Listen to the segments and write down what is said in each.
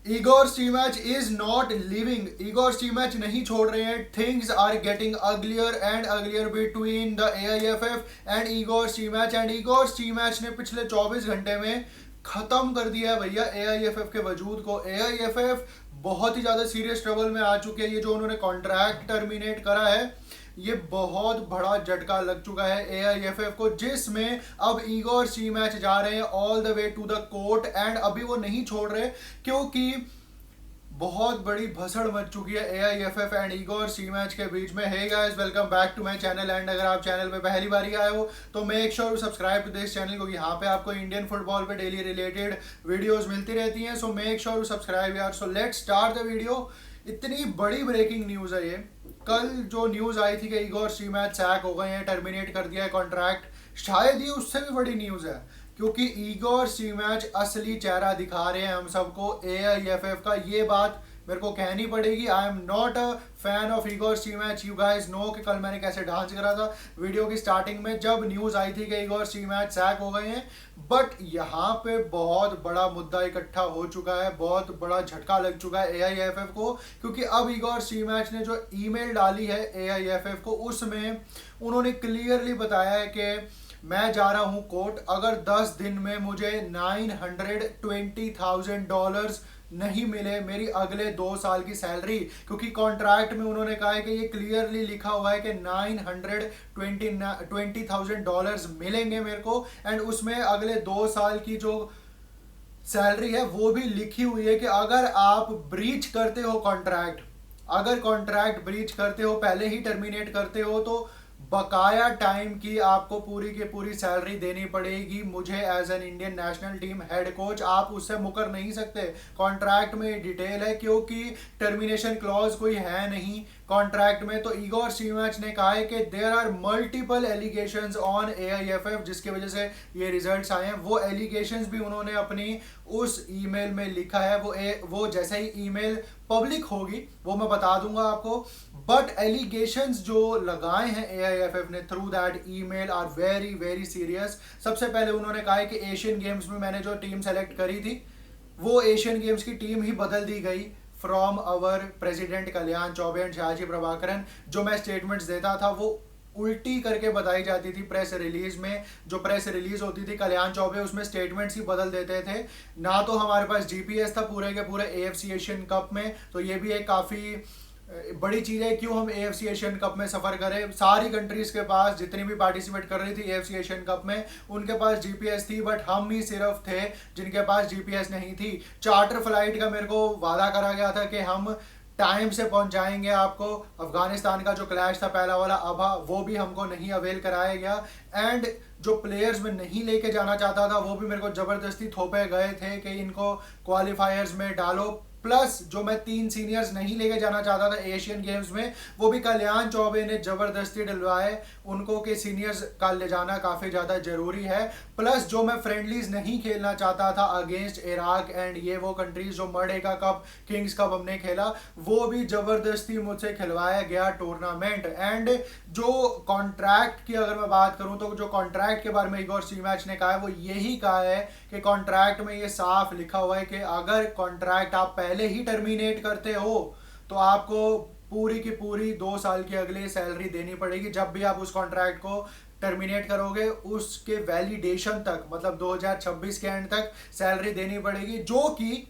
Igor Stimac is not leaving. Igor Stimac नहीं छोड़ रहे हैं. Things are getting uglier and uglier between the AIFF and Igor Stimac. And Igor Stimac ने पिछले 24 घंटे में खत्म कर दिया है भैया AIFF के वजूद को. AIFF बहुत ही ज़्यादा सीरियस ट्रबल में आ चुके हैं. ये जो उन्होंने कॉन्ट्रैक्ट टर्मिनेट करा है ये बहुत बड़ा झटका लग चुका है AIFF को, जिसमें अब ईगोर स्टीमैच जा रहे हैं all the way to the court. And अभी वो नहीं छोड़ रहे क्योंकि बहुत बड़ी भसड़ मच चुकी है AIFF एंड ईगोर स्टीमैच के बीच में. Hey guys, welcome back to my channel. And अगर आप चैनल पे पहली बार ही आए हो तो make sure to subscribe to this channel, क्योंकि यहाँ पे आपको इंडियन फुटबॉल पे डेली रिलेटेड वीडियोस मिलती रहती हैं. So make sure to subscribe यार. So let's start the video. इतनी बड़ी ब्रेकिंग न्यूज़ है ये. कल जो न्यूज़ आई थी कि ईगोर स्टीमैच सैक हो गए हैं, टर्मिनेट कर दिया है कॉन्ट्रैक्ट, शायद ही उससे भी बड़ी न्यूज़ है, क्योंकि ईगोर स्टीमैच असली चेहरा दिखा रहे हैं हम सबको AIFF का. ये बात मेरे को कहनी पड़ेगी. I am not a fan of Igor Stimac. You guys know कि कल मैंने कैसे डांस करा था वीडियो की स्टार्टिंग में जब न्यूज़ आई थी कि ईगोर स्टीमैच सैक हो गए हैं. बट यहाँ पे बहुत बड़ा मुद्दा इकट्ठा हो चुका है, बहुत बड़ा झटका लग चुका है AIFF को, क्योंकि अब ईगोर स्टीमैच ने जो ईमेल डाली है AIFF को, उसमें उन्होंने क्लियरली बताया है कि मैं जा रहा हूँ कोर्ट. अगर 10 दिन में मुझे $920,000 नहीं मिले, मेरी अगले 2 साल की सैलरी, क्योंकि कॉन्ट्रैक्ट में उन्होंने कहा है कि ये क्लियरली लिखा हुआ है कि $920,000 मिलेंगे मेरे को. एंड उसमें अगले 2 साल की जो सैलरी है वो भी लिखी हुई है कि अगर आप ब्रीच करते हो कॉन्ट्रैक्ट, अगर कॉन्ट्रैक्ट ब्रीच करते हो, पहले ही टर्मिनेट करते हो, तो बकाया टाइम की आपको पूरी की पूरी सैलरी देनी पड़ेगी मुझे as an Indian national team head coach. आप उससे मुकर नहीं सकते. कॉन्ट्रैक्ट में डिटेल है, क्योंकि टर्मिनेशन क्लॉज कोई है नहीं कॉन्ट्रैक्ट में. तो ईगोर स्टीमैच ने कहा है कि there are multiple allegations on AIFF, जिसकी वजह से ये रिजल्ट्स आए हैं. वो एलिगेशंस भी उन्होंने अपनी उस ईमेल में लिखा है. वो जैसे ही ईमेल पब्लिक होगी वो मैं बता दूंगा आपको. बट एलिगेशंस जो लगाए हैं AIFF ने through that email are very very serious. सबसे पहले उन्होंने कहा है कि एशियन गेम्स में मैंने जो टीम सेलेक्ट करी थी वो एशियन गेम्स की टीम ही बदल दी गई from our president Kalyan Chaubey and Shaji Prabhakaran. जो मैं स्टेटमेंट्स देता था वो उल्टी करके बताई जाती थी प्रेस रिलीज में. जो प्रेस रिलीज होती थी कल्याण चौबे, उसमें स्टेटमेंट्स ही बदल देते थे. ना तो हमारे पास GPS था पूरे के पूरे AFC एशियन कप में, तो ये भी एक काफ़ी बड़ी चीज़ है. क्यों हम AFC एशियन कप में सफ़र करें. सारी कंट्रीज़ के पास जितनी भी पार्टिसिपेट कर रही थी AFC एशियन कप में, उनके पास GPS थी, बट हम ही सिर्फ थे जिनके पास GPS नहीं थी. चार्टर फ्लाइट का मेरे को वादा करा गया था कि हम टाइम से पहुंचाएंगे आपको. अफगानिस्तान का जो क्लैश था पहला वाला अभा, वो भी हमको नहीं अवेल कराया गया. एंड जो प्लेयर्स में नहीं लेके जाना चाहता था वो भी मेरे को ज़बरदस्ती थोपे गए थे कि इनको क्वालिफायर्स में डालो. प्लस जो मैं 3 सीनियर्स नहीं लेके जाना चाहता था एशियन गेम्स में, वो भी कल्याण चौबे ने ज़बरदस्ती डलवाए उनको कि सीनियर्स का ले जाना काफ़ी ज़्यादा ज़रूरी है. प्लस जो मैं फ्रेंडलीज नहीं खेलना चाहता था अगेंस्ट इराक एंड ये वो कंट्रीज, जो मर्डेका कप, किंग्स कप हमने खेला, वो भी ज़बरदस्ती मुझसे खिलवाया गया टूर्नामेंट. एंड जो कॉन्ट्रैक्ट की अगर मैं बात करूं तो जो कॉन्ट्रैक्ट के बारे में ईगोर स्टीमैच ने कहा है वो यही कहा है कि कॉन्ट्रैक्ट में ये साफ लिखा हुआ है कि अगर कॉन्ट्रैक्ट आप पहले ही टर्मिनेट करते हो तो आपको पूरी की पूरी 2 साल की अगली सैलरी देनी पड़ेगी. जब भी आप उस कॉन्ट्रैक्ट को टर्मिनेट करोगे उसके वैलिडेशन तक, मतलब 2026 के एंड तक सैलरी देनी पड़ेगी, जो कि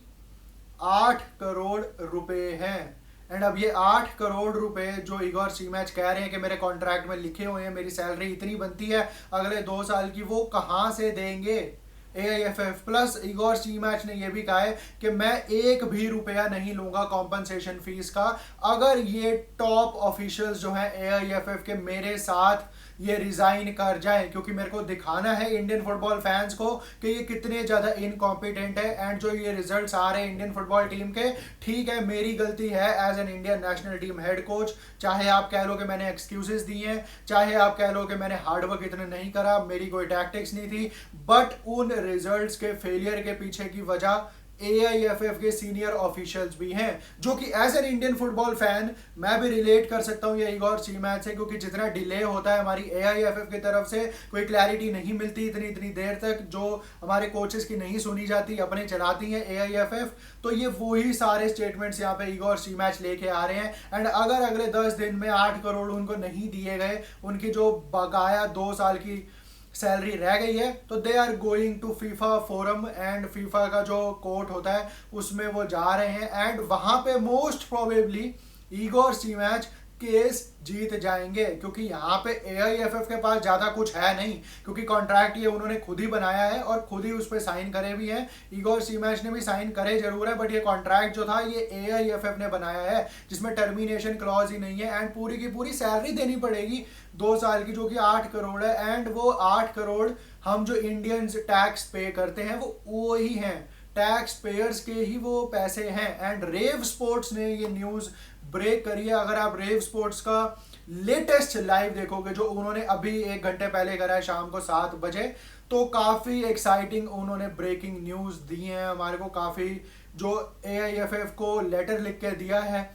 8 करोड़ रुपए हैं. एंड अब ये 8 करोड़ रुपए जो ईगोर स्टीमैच कह रहे हैं कि मेरे कॉन्ट्रैक्ट में लिखे हुए हैं, मेरी सैलरी इतनी बनती है अगले 2 साल की, वो कहाँ से देंगे AIFF. प्लस ईगोर स्टीमैच ने यह भी कहा है कि मैं 1 भी रुपया नहीं लूंगा कॉम्पनसेशन फीस का अगर ये टॉप ऑफिशियल्स जो हैं AIFF के मेरे साथ ये रिजाइन कर जाए, क्योंकि मेरे को दिखाना है इंडियन फुटबॉल फैंस को कि ये कितने ज़्यादा इनकॉम्पिटेंट है. एंड जो ये रिजल्ट्स आ रहे हैं इंडियन फुटबॉल टीम के, ठीक है मेरी गलती है as an Indian national team head coach. चाहे आप कह लो कि मैंने एक्सक्यूजेस दिए हैं, चाहे आप कह लो कि मैंने हार्डवर्क इतना नहीं करा, मेरी कोई टैक्टिक्स नहीं थी, बट उन रिजल्ट्स के फेलियर के पीछे की वजह AIFF के सीनियर ऑफिशियल्स भी हैं, जो कि as an Indian football fan मैं भी रिलेट कर सकता हूं ये इगोर सीमैच से, क्योंकि जितना डिले होता है हमारी AIFF की तरफ से, कोई क्लैरिटी नहीं मिलती इतनी इतनी देर तक, जो हमारे कोचेस की नहीं सुनी जाती, अपने चलाती हैं AIFF। तो ये वही सारे स्टेटमेंट्स यहाँ पे इगोर सीमैच लेके आ रहे हैं। एंड अगर अगले 10 दिन में 8 करोड़ उनको नहीं दिए गए, उनकी जो बकाया 2 साल की सैलरी रह गई है, तो they are going to FIFA forum, and FIFA का जो कोर्ट होता है उसमें वो जा रहे हैं। एंड वहां पे मोस्ट प्रोबेबली इगोर सीमैच केस जीत जाएंगे, क्योंकि यहाँ पे AIFF के पास ज्यादा कुछ है नहीं, क्योंकि कॉन्ट्रैक्ट ये उन्होंने खुद ही बनाया है और खुद ही उस पर साइन करे भी हैं। इगोर सीमैच ने भी साइन करे जरूर है, बट ये कॉन्ट्रैक्ट जो था ये AIFF ने बनाया है, जिसमें टर्मिनेशन क्लॉज ही नहीं है। एंड पूरी की पूरी सैलरी देनी पड़ेगी 2 साल की, जो कि 8 करोड़ है। एंड वो 8 करोड़ हम जो इंडियंस टैक्स पे करते हैं वो ही हैं, टैक्स पेयर्स के ही वो पैसे हैं। एंड रेव स्पोर्ट्स ने ये न्यूज ब्रेक करी है। अगर आप रेव स्पोर्ट्स का लेटेस्ट लाइव देखोगे जो उन्होंने अभी 1 घंटे पहले करा है शाम को 7 बजे, तो काफी एक्साइटिंग उन्होंने ब्रेकिंग न्यूज दी है हमारे को। काफी जो AIFF को लेटर लिख के दिया है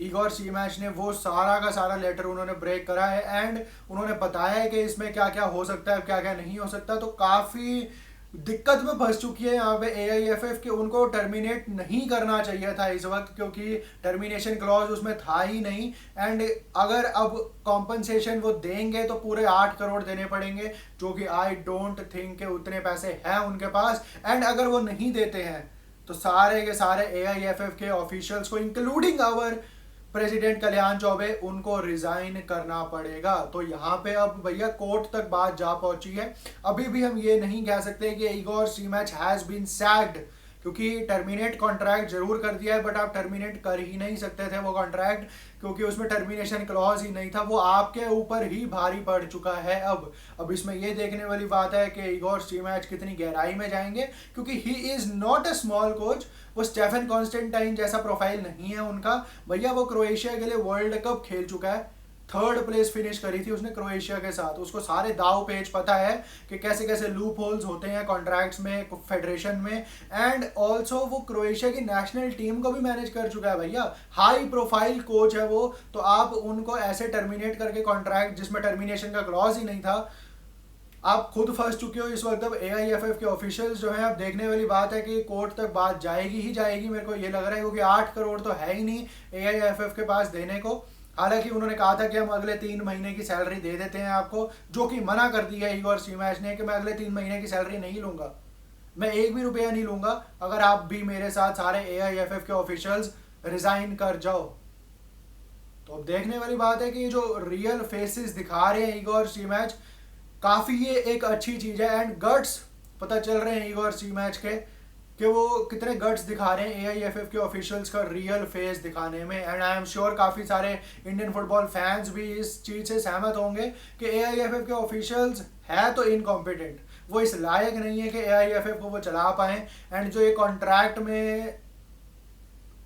इगोर सीमैच ने, वो सारा का सारा लेटर उन्होंने ब्रेक करा है। एंड उन्होंने बताया है कि इसमें क्या क्या हो सकता है, क्या क्या नहीं हो सकता। तो काफी दिक्कत में फंस चुकी है यहाँ पे AIFF कि उनको टर्मिनेट नहीं करना चाहिए था इस वक्त, क्योंकि टर्मिनेशन क्लॉज उसमें था ही नहीं। एंड अगर अब कॉम्पनसेशन वो देंगे तो पूरे 8 करोड़ देने पड़ेंगे, जो कि आई डोंट थिंक के उतने पैसे हैं उनके पास। एंड अगर वो नहीं देते हैं तो सारे के सारे AIFF के ऑफिशियल्स को, including our president Kalyan Choubey, उनको रिजाइन करना पड़ेगा। तो यहाँ पे अब भैया कोर्ट तक बात जा पहुंची है। अभी भी हम ये नहीं कह सकते कि इगोर सीमैच हैज बीन सैक्ड, क्योंकि टर्मिनेट कॉन्ट्रैक्ट जरूर कर दिया है, बट आप टर्मिनेट कर ही नहीं सकते थे वो कॉन्ट्रैक्ट, क्योंकि उसमें टर्मिनेशन क्लॉज ही नहीं था। वो आपके ऊपर ही भारी पड़ चुका है। अब इसमें ये देखने वाली बात है कि इगोर सीमैच कितनी गहराई में जाएंगे, क्योंकि he is not a small coach. वो स्टेफन कॉन्स्टेंटाइन जैसा प्रोफाइल नहीं है उनका। भैया वो क्रोएशिया के लिए वर्ल्ड कप खेल चुका है, 3rd प्लेस फिनिश करी थी उसने क्रोएशिया के साथ। उसको सारे दाव पेच पता है कि कैसे कैसे लूप होल्स होते हैं कॉन्ट्रैक्ट्स में, फेडरेशन में। एंड ऑल्सो वो क्रोएशिया की नेशनल टीम को भी मैनेज कर चुका है भैया। हाई प्रोफाइल कोच है वो। तो आप उनको ऐसे टर्मिनेट करके कॉन्ट्रैक्ट जिसमें टर्मिनेशन का क्लॉज ही नहीं था, आप खुद फंस चुके हो इस वक्त। अब AIFF के ऑफिशियल्स जो हैं, अब देखने वाली बात है कि कोर्ट तक बात जाएगी ही जाएगी, मेरे को ये लग रहा है, क्योंकि 8 करोड़ तो है ही नहीं AIFF के पास देने को। हालांकि उन्होंने कहा था कि हम अगले 3 महीने की सैलरी दे देते हैं आपको, जो कि मना कर दिया है इगोर सीमैच ने कि मैं अगले 3 महीने की सैलरी नहीं लूंगा, मैं 1 भी रुपया नहीं लूंगा अगर आप भी मेरे साथ सारे AIFF के ऑफिशियल्स रिजाइन कर जाओ। तो अब देखने वाली बात है कि जो रियल फेसेस दिखा रहे हैं इगोर सीमैच, काफी ये एक अच्छी चीज है। एंड गट्स पता चल रहे हैं इगोर सीमैच के कि वो कितने गट्स दिखा रहे हैं AIFF के ऑफिशियल्स का रियल फेस दिखाने में। एंड आई एम श्योर काफी सारे इंडियन फुटबॉल फैंस भी इस चीज से सहमत होंगे कि AIFF के ऑफिशियल्स है तो इनकॉम्पिटेंट, वो इस लायक नहीं है कि AIFF को वो चला पाए। एंड जो ये कॉन्ट्रैक्ट में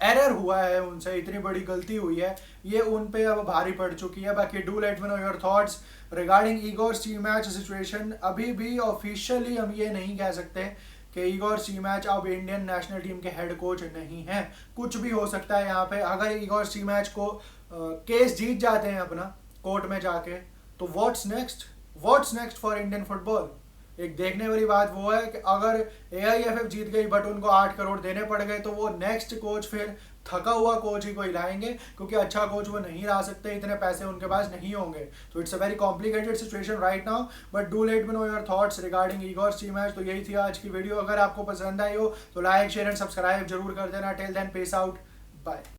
एरर हुआ है उनसे, इतनी बड़ी गलती हुई है, ये उन पे अब भारी पड़ चुकी है। बाकी do let me know your thoughts regarding Igor Stimac situation. अभी भी ऑफिशियली हम ये नहीं कह सकते कि इगोर सीमैच अब इंडियन नेशनल टीम के हेड कोच नहीं है। कुछ भी हो सकता है यहाँ पे। अगर इगोर सीमैच को केस जीत जाते हैं अपना कोर्ट में जाके, तो what's next for Indian football. एक देखने वाली बात वो है कि अगर AIFF जीत गई बट उनको 8 करोड़ देने पड़ गए, तो वो नेक्स्ट कोच फिर थका हुआ कोच ही कोई लाएंगे, क्योंकि अच्छा कोच वो नहीं ला सकते, इतने पैसे उनके पास नहीं होंगे। तो it's a very complicated situation right now. But do let me know your thoughts regarding Igor Stimac. तो यही थी आज की वीडियो। अगर आपको पसंद आई हो तो लाइक शेयर एंड सब्सक्राइब जरूर कर देना। Till then peace out, bye.